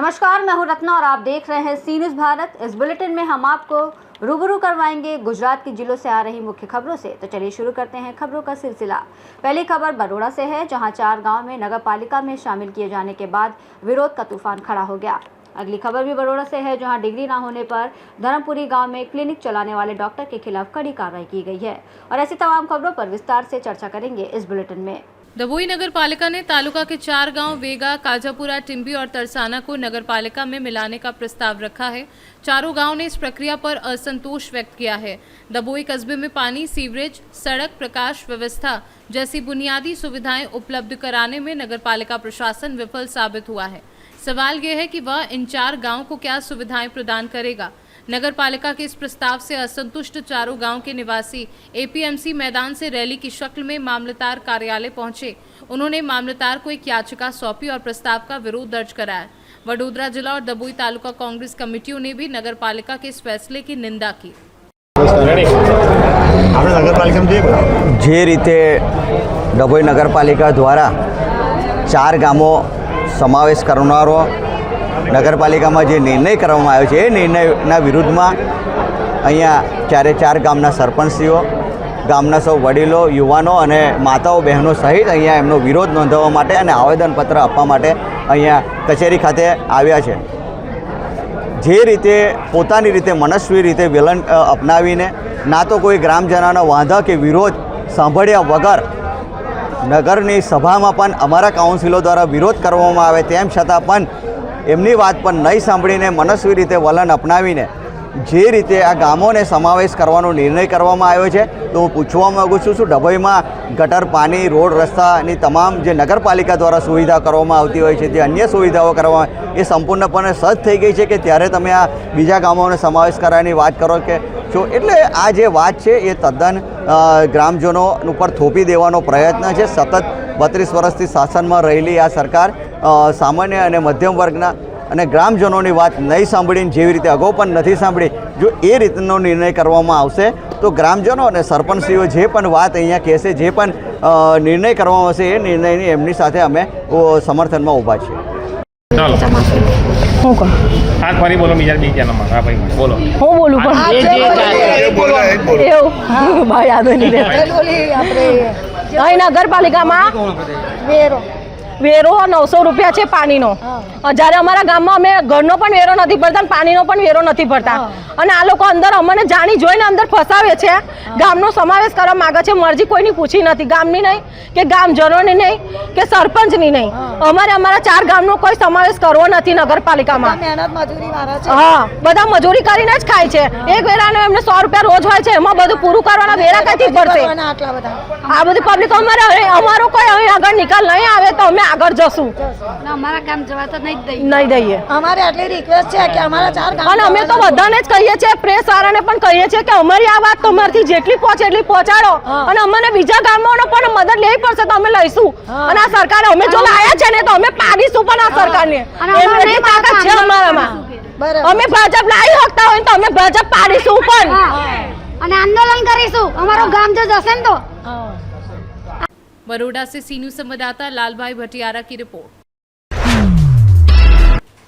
नमस्कार, मैं हूं रत्ना और आप देख रहे हैं सी न्यूज़ भारत। इस बुलेटिन में हम आपको रूबरू करवाएंगे गुजरात के जिलों से आ रही मुख्य खबरों से। तो चलिए शुरू करते हैं खबरों का सिलसिला। पहली खबर बड़ौदा से है, जहां 4 गांव में नगर पालिका में शामिल किए जाने के बाद विरोध का तूफान खड़ा हो गया। अगली खबर भी बड़ौदा से है, जहां डिग्री ना होने पर धर्मपुरी गांव में क्लिनिक चलाने वाले डॉक्टर के खिलाफ कड़ी कार्रवाई की गई है। और ऐसी तमाम खबरों पर विस्तार से चर्चा करेंगे इस बुलेटिन में। दबोई नगर पालिका ने तालुका के 4 गांव वेगा, काजापुरा, टिम्बी और तरसाना को नगर पालिका में मिलाने का प्रस्ताव रखा है। चारों गांव ने इस प्रक्रिया पर असंतोष व्यक्त किया है। दबोई कस्बे में पानी, सीवरेज, सड़क, प्रकाश व्यवस्था जैसी बुनियादी सुविधाएं उपलब्ध कराने में नगर पालिका प्रशासन विफल साबित हुआ है। सवाल यह है कि वह इन 4 गांव को क्या सुविधाएं प्रदान करेगा। नगर पालिका के इस प्रस्ताव से असंतुष्ट चारों गांव के निवासी एपीएमसी मैदान से रैली की शक्ल में मामलतदार कार्यालय पहुंचे। उन्होंने मामलतदार को एक याचिका सौंपी और प्रस्ताव का विरोध दर्ज कराया। वडोदरा जिला और दबोई तालुका कांग्रेस कमेटियों ने भी नगर पालिका के इस फैसले की निंदा की। जे रीते दबोई नगरपालिका द्वारा 4 गामों समावेश करनारो नगरपालिकामां जे निर्णय करवामां आव्यो छे ए निर्णयना विरुद्धमां अहींया 4 गामना सरपंचश्रीओ, गामना सौ वडीलो, युवानो अने माताओ बहनों सहित अहींया एमनो विरोध नोंधाववा माटे अने आवेदनपत्र आपवा माटे अहींया कचेरी खाते आव्या छे। जे रीते पोतानी रीते मनस्वी रीते वलन अपनावीने ना तो कोई ग्रामजनोनो वांधा के विरोध सांभळ्या वगर नगरनी सभामां पण अमारा काउंसिलो द्वारा विरोध करवामां आवे तेम छतां पण एमनी वात पर नहीं सांभळीने मनस्वी रीते वलन अपनावीने जे रीते आ गामोने समावेश करवानो निर्णय करवामां आव्यो छे। तो हूँ पूछवा माँगू छूँ शुं दबोईमां गटर, पानी, रोड, रस्तानी तमाम जे नगरपालिका द्वारा सुविधा करवामां आवती होय छे, जे अन्य सुविधाओ करवा ए संपूर्णपणे सज थई गई छे के त्यारे तमे आ बीजा गामोने समावेश करवानी वात करो के छो। एटले आ जे वात छे ए तद्दन ग्रामजनों पर थोपी देवानो प्रयत्न छे। सतत 32 वर्षथी शासनमां रहेली आ सरकार सामान्य अने मध्यम वर्गना अने ग्रामजनोनी वात नहीं सांभळीने जेवी रीते अगाऊ पण नथी सांभळी, जो ए रीतनो निर्णय करवामां आवशे तो ग्रामजनों अने सरपंचश्रीओ जे पण वात अहींया कहेशे, जे पण निर्णय करवामां आवशे ए निर्णयनी एमनी साथे अमे समर्थનમાં ઊભા છીએ। ચાલો હું કહું આજ ફરી બોલો બીજા નંબર હા ભાઈ બોલો હું બોલું પણ એવું ભાઈ યાદ નહીં રહેતું। અહીં નગરપાલિકામાં વેરો 900 રૂપિયા છે પાણીનો। જ્યારે અમારા ગામમાં અમે ઘરનો પણ વેરો નથી ભરતા અને પાણીનો પણ વેરો નથી ભરતા અને આ લોકો અંદર અમને જાણી જોઈને અંદર ફસાવે છે। ગામનો સમાવેશ કરવા માંગે છે, મરજી કોઈની પૂછી નથી, ગામની નહીં કે ગામજનોની નહીં કે સરપંચની નહીં। અમારે અમારા 4 ગામનો કોઈ સમાવેશ કરવો નથી નગરપાલિકામાં। હા, બધા મજૂરી કરીને જ ખાય છે। એક વેરાનો એમને 100 રૂપિયા રોજ હોય છે, એમાં બધું પૂરું કરવાના વેરા કઈથી ભરશે? આ બધી પબ્લિક અમારો કોઈ અહીં આગળ નિકાલ નહીં આવે તો અમે આગળ જશું। અમારા ગામ જવા તો નહીં દઈએ। અમારે આટલી રિક્વેસ્ટ છે કે અમારા 4 ગામ અને અમે તો બધાને જ કહીએ છીએ, પ્રેસ વાળાને પણ કહીએ છીએ કે અમારી આ વાત તમારથી જેટલી પહોંચે એટલી પહોંચાડો અને અમને બીજા ગામોનો પણ મદદ લેવી પડશે તો અમે લઈશું। અને આ સરકારે અમે જો લાયા છે ને તો અમે પાડીશું પણ આ સરકારને, એમની તાકાત છે અમારામાં। અમે ભાજપ લાવી શકતા હોય તો અમે ભાજપ પાડીશું પણ અને આંદોલન કરીશું। અમારું ગામ જો જશે ને તો। बड़ौदा से सी न्यूज़ संवाददाता लालभाई भटियारा की रिपोर्ट।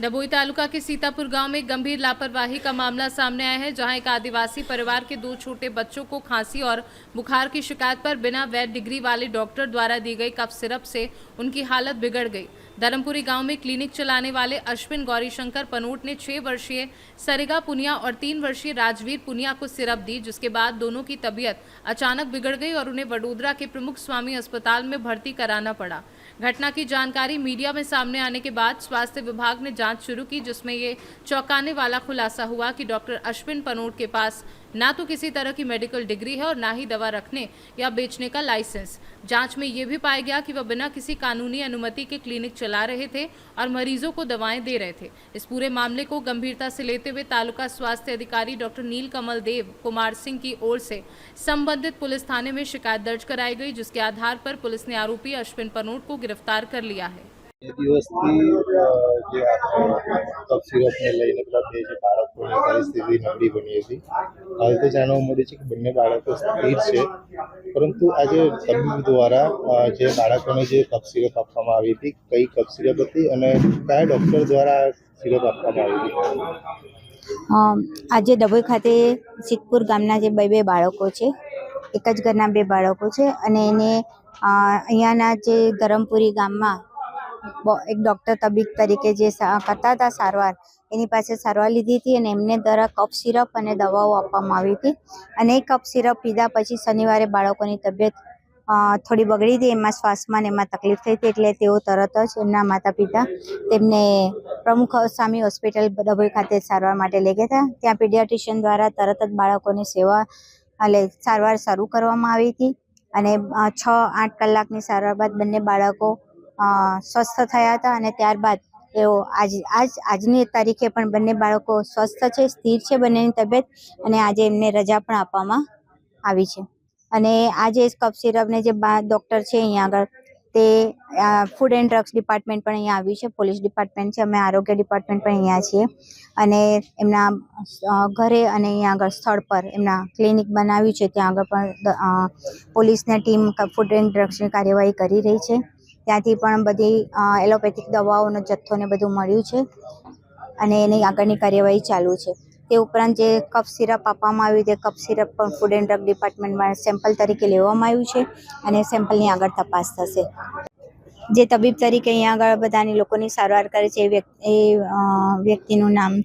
दबोई तालुका के सीतापुर गांव में गंभीर लापरवाही का मामला सामने आया है, जहां एक आदिवासी परिवार के 2 छोटे बच्चों को खांसी और बुखार की शिकायत पर बिना वैध डिग्री वाले डॉक्टर द्वारा दी गई कफ सिरप से उनकी हालत बिगड़ गई। धर्मपुरी गांव में क्लिनिक चलाने वाले अश्विन गौरीशंकर पनोट ने 6 वर्षीय सरिगा पुनिया और 3 वर्षीय राजवीर पुनिया को सिरप दी, जिसके बाद दोनों की तबीयत अचानक बिगड़ गई और उन्हें वडोदरा के प्रमुख स्वामी अस्पताल में भर्ती कराना पड़ा। घटना की जानकारी मीडिया में सामने आने के बाद स्वास्थ्य विभाग ने जांच शुरू की, जिसमें ये चौंकाने वाला खुलासा हुआ कि डॉक्टर अश्विन पनोट के पास ना तो किसी तरह की मेडिकल डिग्री है और ना ही दवा रखने या बेचने का लाइसेंस। जांच में यह भी पाया गया कि वह बिना किसी कानूनी अनुमति के क्लिनिक चला रहे थे और मरीजों को दवाएं दे रहे थे। इस पूरे मामले को गंभीरता से लेते हुए तालुका स्वास्थ्य अधिकारी डॉक्टर नीलकमल देव कुमार सिंह की ओर से संबंधित पुलिस थाने में शिकायत दर्ज कराई गई, जिसके आधार पर पुलिस ने आरोपी अश्विन पनोट को गिरफ्तार कर लिया है। એ દિવસથી જે આપણે કફ સિરપને લઈને બધા બે જે બાળકોની પરિસ્થિતિ નબળી બની હતી. હાલ તો જાણવા મળ્યું છે કે બંને બાળકો સ્થિર છે, પરંતુ આજે તબીબ દ્વારા જે બાળકોને જે કફ સિરપ આપવામાં આવી હતી, કઈ કફ સિરપ હતી અને કયા ડૉક્ટર દ્વારા સિરપ આપવામાં આવી હતી? આજે ડભોઈ ખાતે સિદ્ધપુર ગામના જે બે બાળકો છે, એક જ ઘરના બે બાળકો છે અને એને અહીંયાના જે ધરમપુરી ગામમાં એક ડૉક્ટર તબીબ તરીકે જે કરતા હતા સારવાર, એની પાસે સારવાર લીધી હતી અને એમને દ્વારા કફ સિરપ અને દવાઓ આપવામાં આવી હતી. અને એ કફ સિરપ પીધા પછી શનિવારે બાળકોની તબિયત થોડી બગડી હતી, એમાં શ્વાસમાં ને એમાં તકલીફ થઈ હતી, એટલે તેઓ તરત જ એમના માતા પિતા તેમને પ્રમુખ સ્વામી હોસ્પિટલ ડભોઈ ખાતે સારવાર માટે લઈ ગયા હતા. ત્યાં પીડિયાટ્રિશિયન દ્વારા તરત જ બાળકોની સારવાર શરૂ કરવામાં આવી હતી અને 6-8 કલાકની સારવાર બાદ બંને બાળકો સ્વસ્થ થયા હતા અને ત્યારબાદ તેઓ આજની તારીખે પણ બંને બાળકો સ્વસ્થ છે, સ્થિર છે બંનેની તબિયત, અને આજે એમને રજા પણ આપવામાં આવી છે. અને આજે કફ સિરપને જે ડૉક્ટર છે અહીંયા આગળ, તે ફૂડ એન્ડ ડ્રગ્સ ડિપાર્ટમેન્ટ પણ અહીંયા આવ્યું છે, પોલીસ ડિપાર્ટમેન્ટ છે, અમે આરોગ્ય ડિપાર્ટમેન્ટ પણ અહીંયા છીએ અને એમના ઘરે અને અહીંયા આગળ સ્થળ પર એમના ક્લિનિક બનાવ્યું છે, ત્યાં આગળ પણ પોલીસની ટીમ ફૂડ એન્ડ ડ્રગ્સની કાર્યવાહી કરી રહી છે. ત્યાંથી પણ બધી એલોપેથિક દવાઓનો જથ્થો ને બધું મળ્યું છે અને એની આગળની કાર્યવાહી ચાલુ છે. તે ઉપરાંત જે કફ સિરપ આપવામાં આવ્યું, તે કફ સિરપ પણ ફૂડ એન્ડ ડ્રગ ડિપાર્ટમેન્ટમાં સેમ્પલ તરીકે લેવામાં આવ્યું છે અને સેમ્પલની આગળ તપાસ થશે. જે તબીબ તરીકે અહીંયા આગળ બધાની લોકોની સારવાર કરે છે એ વ્યક્તિનું નામ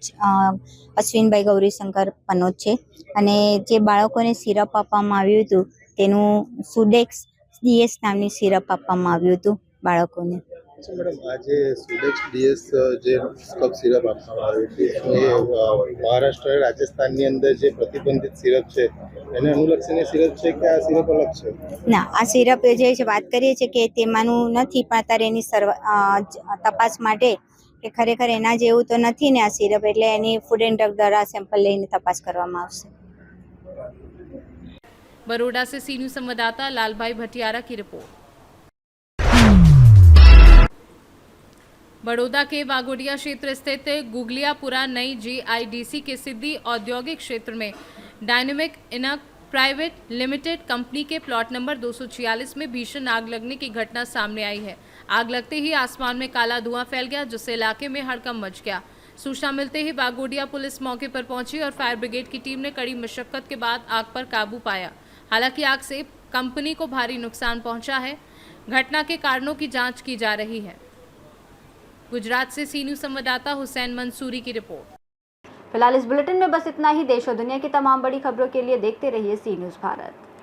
અશ્વિનભાઈ ગૌરીશંકર પનોત છે અને જે બાળકોને સિરપ આપવામાં આવ્યું હતું તેનું સુડેક્સ DS નામની સિરપ આપવામાં આવ્યું હતું બાળકોને. મેડમ, આજે સુડેક્સ DS જે કફ સિરપ આપવામાં આવી હતી, એ મહારાષ્ટ્ર રાજસ્થાનની અંદર જે પ્રતિબંધિત સિરપ છે એને અનુલક્ષીને સિરપ છે કે આ સિરપ અલગ છે? ના, આ સિરપ જે વાત કરીએ છીએ કે તેમાંનું નથી, પણ અત્યારે એની તપાસ માટે કે ખરેખર એના જેવું તો નથી ને આ સિરપ, એટલે એની ફૂડ એન્ડ ડ્રગ દ્વારા સેમ્પલ લઈને તપાસ કરવામાં આવશે. बड़ौदा से सी न्यूज़ संवाददाता लालभाई भटियारा की रिपोर्ट। बड़ौदा के वागोडिया क्षेत्र स्थित गुगलियापुरा नई GIDC के सिद्धि औद्योगिक क्षेत्र में डायनेमिक इनक प्राइवेट लिमिटेड कंपनी के प्लॉट नंबर 246 में भीषण आग लगने की घटना सामने आई है। आग लगते ही आसमान में काला धुआं फैल गया, जिससे इलाके में हड़कंप मच गया। सूचना मिलते ही वागोडिया पुलिस मौके पर पहुंची और फायर ब्रिगेड की टीम ने कड़ी मशक्कत के बाद आग पर काबू पाया। हालांकि आग से कंपनी को भारी नुकसान पहुंचा है। घटना के कारणों की जांच की जा रही है। गुजरात से सी न्यूज़ संवाददाता हुसैन मंसूरी की रिपोर्ट। फिलहाल इस बुलेटिन में बस इतना ही। देश और दुनिया की तमाम बड़ी खबरों के लिए देखते रहिए सी न्यूज़ भारत।